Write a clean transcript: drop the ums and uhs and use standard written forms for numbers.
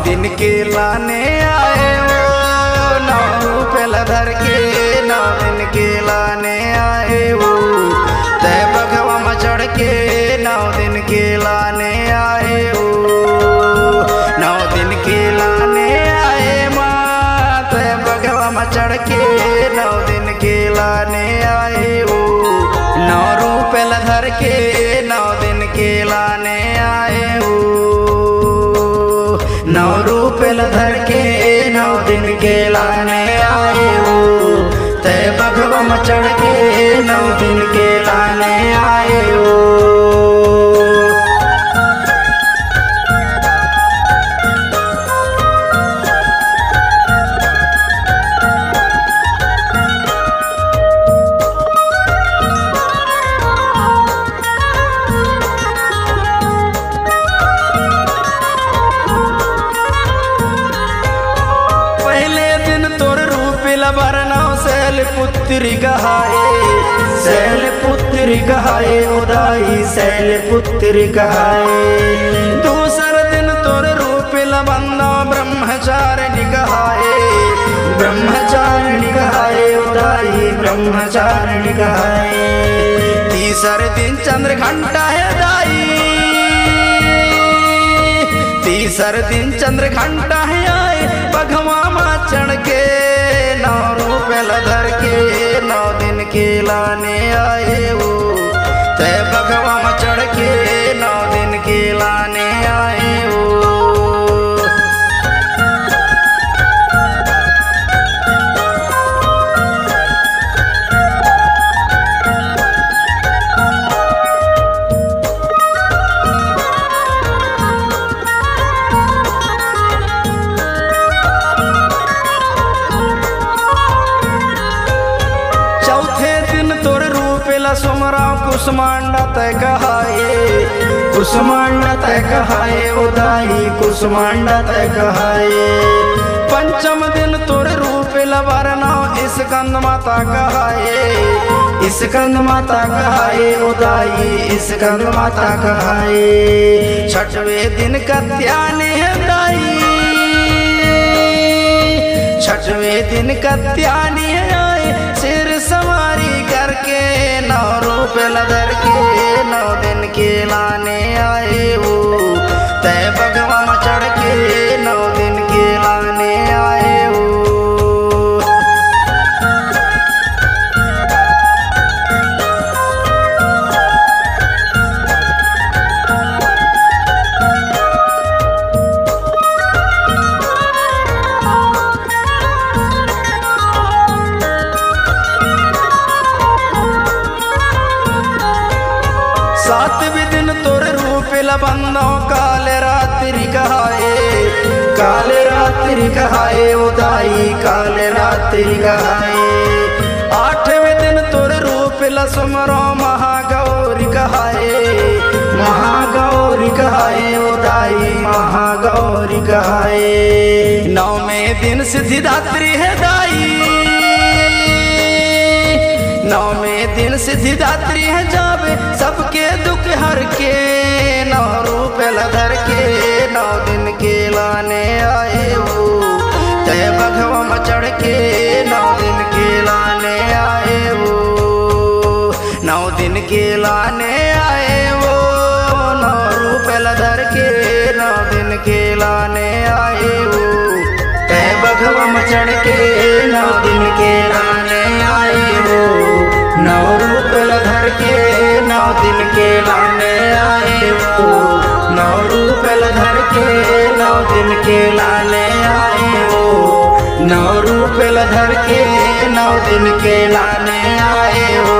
दिन के लाने आए वो 9 रुपये धर के 9 दिन के लाने आए वो तय बघवा में चढ़ के 9 दिन के लाने आए वो 9 दिन के लाने आए माँ तय बघवा में चढ़ के 9 दिन के लाने आए वो 9 रुपये धर के 9 दिन के लाने आए वो 9 रुपये धर के 9 दिन के लाने आए वो तय बघवा में चढ़ के 9 दिन के लाने आए वो। पुत्री कहाए शैल पुत्री कहाए उदाई शैल पुत्री कहाए दूसर दिन तोर रूप लबंदा ब्रह्मचारिणी कहाए ब्रह्मचारिणी कहाए उदाई ब्रह्मचारिणी कहाए तीसर दिन चंद्र घंटा है दाई तीसर दिन चंद्र घंटा है आए बघवा माँ चढ़ के 9 रुपये धर के 9 दिन के लाने आए वो तय बघवा में चढ़ के 9 दिन के लाने आए वो। सुमरा कुसमांडा तय कहाए कुसमांडा तय कहाए उदाई कुसमांडा तय कहाए पंचम दिन तोर रूप लवरना स्कंद माता कहाए स्कंद माता कहाए उदाई स्कंद माता कहाए छठवें दिन कत्याने है दाई छठवें दिन कत्यानी है आए सिर सवारी करके 9 रुपये धर के 9 दिन के लाने आए वो तय बघवा में चढ़ के 9 दिन के लाने आए वो। सातवें दिन तोर रूप लबंदो काले रात्रि कहाए काले रात्रि कहाए उदाई काले रात्रि कहाए आठवें दिन तोर रूप लसुमरो महागौरी कहाए महागौरी कहाए उदाई महागौरी कहाए 9वें दिन सिद्धिदात्री है दाई 9वें दिन सिद्धिदात्री है जावे सबके दुख हर के 9 रुपये धर के 9 दिन के लाने आए वो तय बघवा में चढ़ के 9 दिन के लाने आए वो 9 दिन के लाने आए वो 9 रुपये धर के 9 दिन के लाने आए वो तय बघवा में चढ़ के 9 दिन के लाने आए वो 9 रुपये धर के 9 दिन के लाने आए वो 9 रुपये धर के 9 दिन के लाने आए वो 9 रुपये धर के 9 दिन के लाने आए वो।